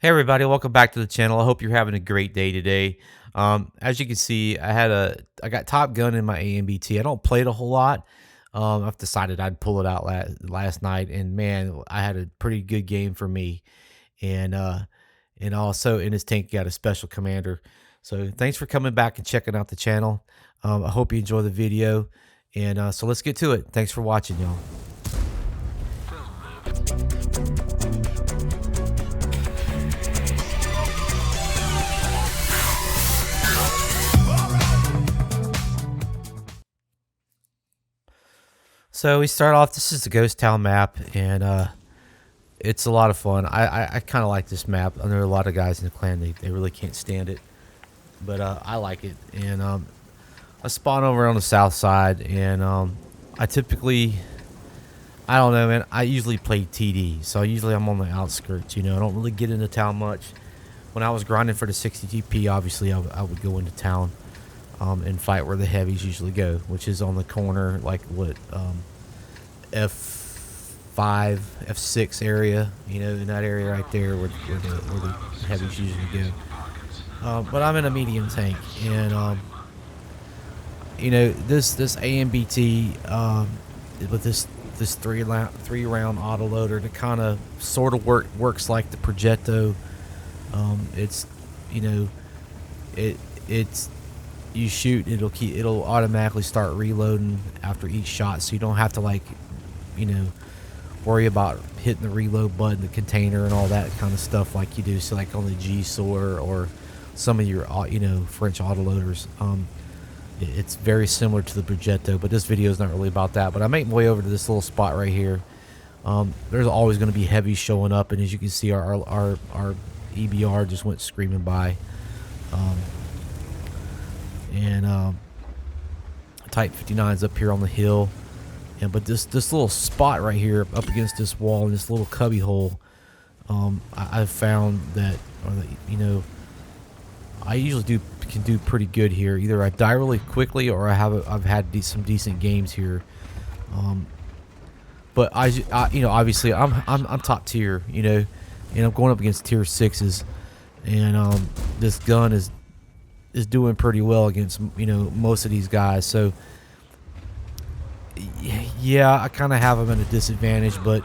Hey everybody, welcome back to the channel. I hope you're having a great day today. As you can see, I got Top Gun in my AMBT. I don't play it a whole lot. I've decided I'd pull it out last night, and man, I had a pretty good game for me. And also in his tank got a special commander. So thanks for coming back and checking out the channel. I hope you enjoy the video, and so let's get to it. Thanks for watching, y'all. So we start off. This is the Ghost Town map, and it's a lot of fun. I kind of like this map. I know a lot of guys in the clan they really can't stand it, but I like it. And I spawn over on the south side, and I typically, I don't know, man. I usually play TD, so usually I'm on the outskirts. I don't really get into town much. When I was grinding for the 60 TP, obviously I would go into town and fight where the heavies usually go, which is on the corner, like what F5, F6 area, in that area right there where the heavies usually go. But I'm in a medium tank, and this AMBT with this three round autoloader to kind of sort of works like the Progetto. It's it's you shoot, it'll automatically start reloading after each shot, so you don't have to worry about hitting the reload button, the container, and all that kind of stuff like you do. So like on the G-Sor or some of your French autoloaders. It's very similar to the Progetto, but this video is not really about that. But I make my way over to this little spot right here. There's always going to be heavy showing up, and as you can see, our EBR just went screaming by. And Type 59's up here on the hill, but this little spot right here up against this wall in this little cubby hole, I've found that, I usually can do pretty good here. Either I die really quickly, or I've had some decent games here. But obviously I'm top tier, and I'm going up against tier 6s, and this gun is doing pretty well against most of these guys. So yeah, I kind of have them at a disadvantage, but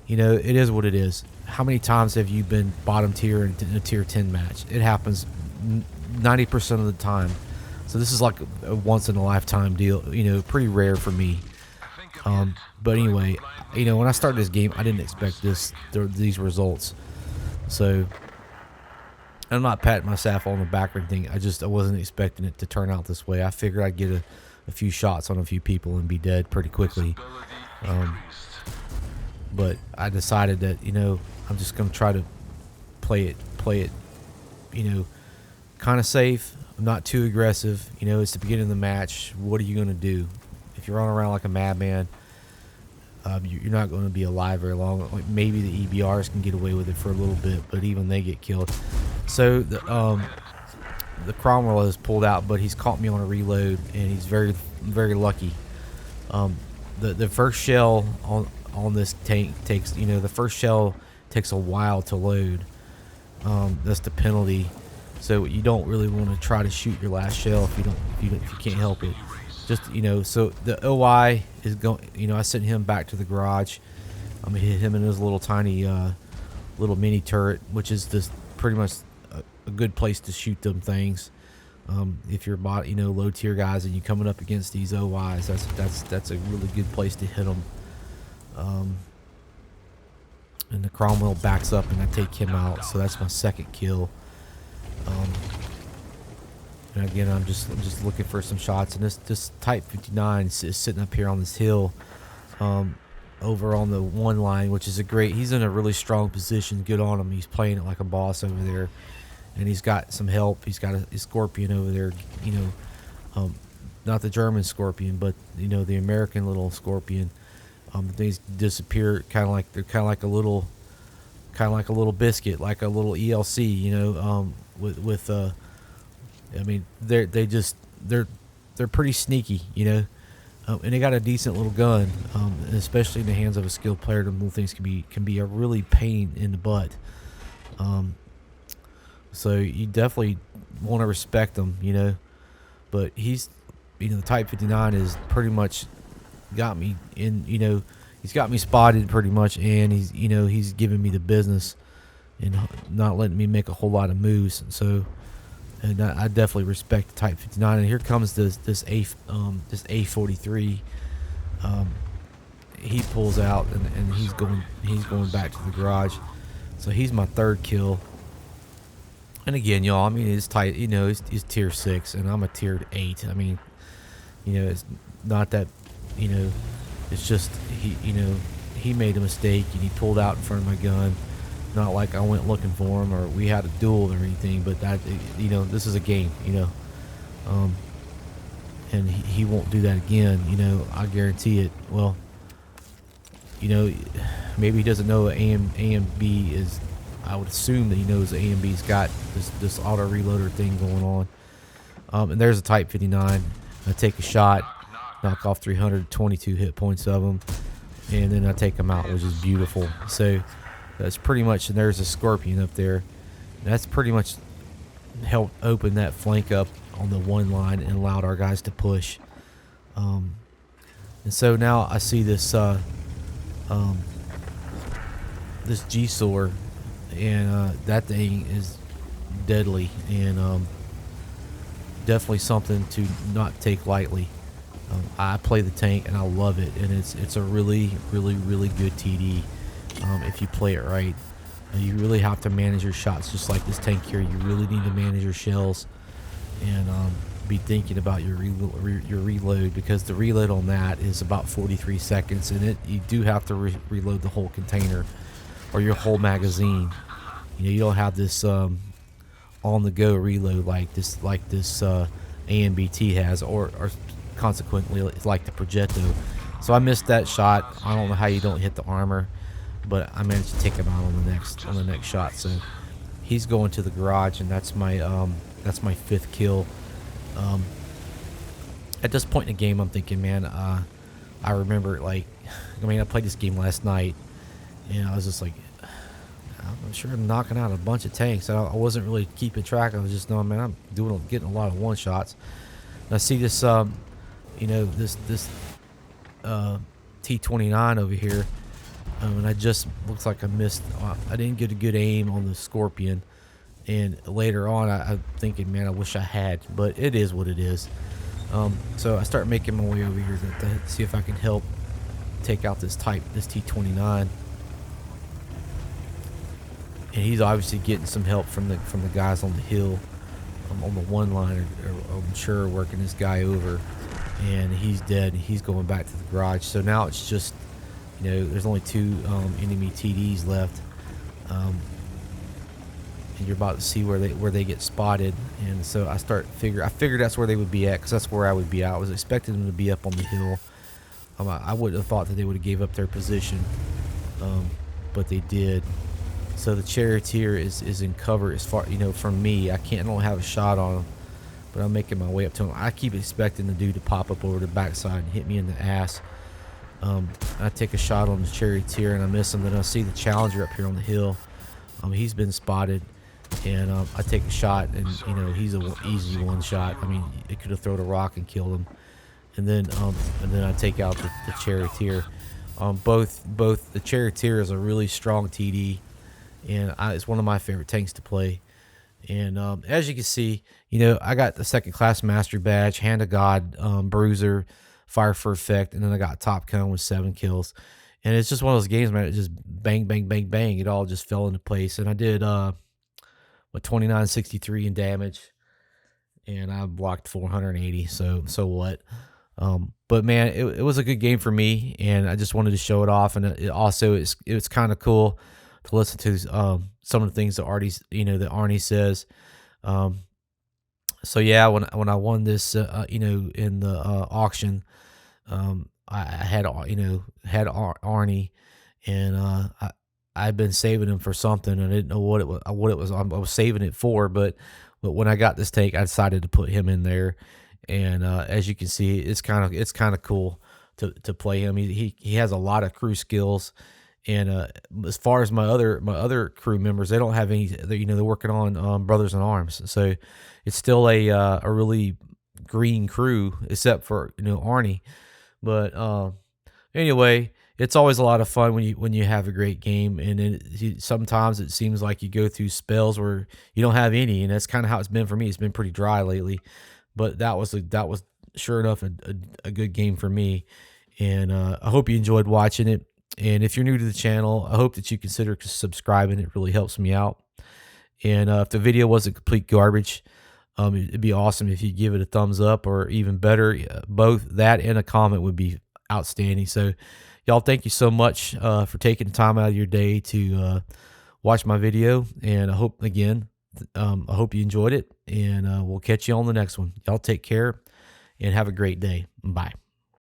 it is what it is. How many times have you been bottom tier in a tier 10 match? It happens 90% of the time. So this is like a once in a lifetime deal, pretty rare for me. But anyway, when I started this game, I didn't expect these results. So I'm not patting myself on the back or anything. I wasn't expecting it to turn out this way. I figured I'd get a few shots on a few people and be dead pretty quickly. But I decided that I'm just gonna try to play it, kind of safe. I'm not too aggressive. It's the beginning of the match. What are you gonna do if you're running around like a madman? You're not going to be alive very long. Like maybe the EBRs can get away with it for a little bit, but even they get killed. So the Cromwell is pulled out, but he's caught me on a reload, and he's very, very lucky. The first shell on this tank takes the first shell takes a while to load. That's the penalty. So you don't really want to try to shoot your last shell if you can't help it. Just so the OI is going. I sent him back to the garage. I'm gonna hit him in his little tiny little mini turret, which is just pretty much a good place to shoot them things. If you're low tier guys and you're coming up against these OIs, that's a really good place to hit them. And the Cromwell backs up, and I take him out. So that's my second kill. And again, I'm just looking for some shots, and this Type 59 is sitting up here on this hill, over on the one line, which is he's in a really strong position. Good on him. He's playing it like a boss over there, and he's got some help. He's got a Scorpion over there, not the German Scorpion, but the American little Scorpion. Things disappear, kind of like a little biscuit, like a little ELC, with I mean, they're pretty sneaky, and they got a decent little gun, and especially in the hands of a skilled player. Them little things can be a really pain in the butt. So you definitely want to respect him, you know. But he's, you know, the Type 59 is pretty much got me in, you know, he's got me spotted pretty much, and he's, you know, he's giving me the business and not letting me make a whole lot of moves. So, and I definitely respect the Type 59. And here comes this A43. He pulls out, and he's going back to the garage. So he's my third kill. And again, y'all, I mean, it's tight. You know, it's tier 6, and I'm a tier 8. I mean, you know, it's not that, you know, it's just he made a mistake and he pulled out in front of my gun. Not like I went looking for him or we had a duel or anything, but that, you know, this is a game, you know, and he won't do that again. You know, I guarantee it. Well, you know, maybe he doesn't know AMB is. I would assume that he knows that AMB's got this auto reloader thing going on. And there's a Type 59. I take a shot, knock off 322 hit points of him, and then I take him out, which is beautiful. So that's pretty much. And there's a Scorpion up there. That's pretty much helped open that flank up on the one line and allowed our guys to push. And so now I see this this G-Sor, and that thing is deadly, and definitely something to not take lightly. I play the tank and I love it, and it's a really good TD if you play it right. You really have to manage your shots, just like this tank here. You really need to manage your shells and be thinking about your reload, because the reload on that is about 43 seconds, and you do have to reload the whole container or your whole magazine. You know, you don't have this on the go reload like this AMBT has, or consequently like the Progetto. So I missed that shot. I don't know how you don't hit the armor, but I managed to take him out on the next shot. So he's going to the garage, and that's my 5th kill. At this point in the game, I'm thinking, man, I remember, like, I mean, I played this game last night, and I was just like, I'm sure I'm knocking out a bunch of tanks. I wasn't really keeping track. I was just knowing, man, I'm getting a lot of one shots. And I see this, you know, this T29 over here, and I just looks like I missed. I didn't get a good aim on the Scorpion, and later on, I'm thinking, man, I wish I had, but it is what it is. So I start making my way over here to see if I can help take out this T29. And he's obviously getting some help from the guys on the hill, on the one line, or I'm sure working this guy over, and he's dead. And he's going back to the garage. So now it's just, you know, there's only 2 enemy TDs left, and you're about to see where they get spotted. And so I figured that's where they would be at, because that's where I would be at. I was expecting them to be up on the hill. I wouldn't have thought that they would have gave up their position, but they did. So the Charioteer is in cover as far, you know, from me. I don't have a shot on him, but I'm making my way up to him. I keep expecting the dude to pop up over the backside and hit me in the ass. I take a shot on the Charioteer and I miss him. Then I see the Challenger up here on the hill. He's been spotted, and I take a shot, and you know, he's an easy one shot. I mean, it could have thrown a rock and killed him. And then I take out the Charioteer. Both the Charioteer is a really strong TD, and it's one of my favorite tanks to play. And as you can see, you know, I got the 2nd class mastery badge, Hand of God, Bruiser, Fire for Effect, and then I got Top Gun with 7 kills. And it's just one of those games, man. It just bang, bang, bang, bang. It all just fell into place. And I did 2963 in damage, and I blocked 480. So what? But man, it was a good game for me, and I just wanted to show it off. And it was kind of cool to listen to some of the things that Arnie says. So yeah, when I won this, you know, in the auction, I had Arnie, and I'd been saving him for something, and I didn't know what it was. I was saving it for, but when I got this tank, I decided to put him in there. And as you can see, it's kind of cool to play him. He has a lot of crew skills, And as far as my other crew members, they don't have any. They're working on Brothers in Arms, so it's still a really green crew, except for Arnie. But anyway, it's always a lot of fun when you have a great game, and then sometimes it seems like you go through spells where you don't have any, and that's kind of how it's been for me. It's been pretty dry lately, but that was sure enough a good game for me, and I hope you enjoyed watching it. And if you're new to the channel, I hope that you consider subscribing. It really helps me out. And if the video wasn't complete garbage, it'd be awesome if you give it a thumbs up, or even better, both that and a comment would be outstanding. So, y'all, thank you so much for taking the time out of your day to watch my video. And I hope, again, I hope you enjoyed it. And we'll catch you on the next one. Y'all take care and have a great day. Bye.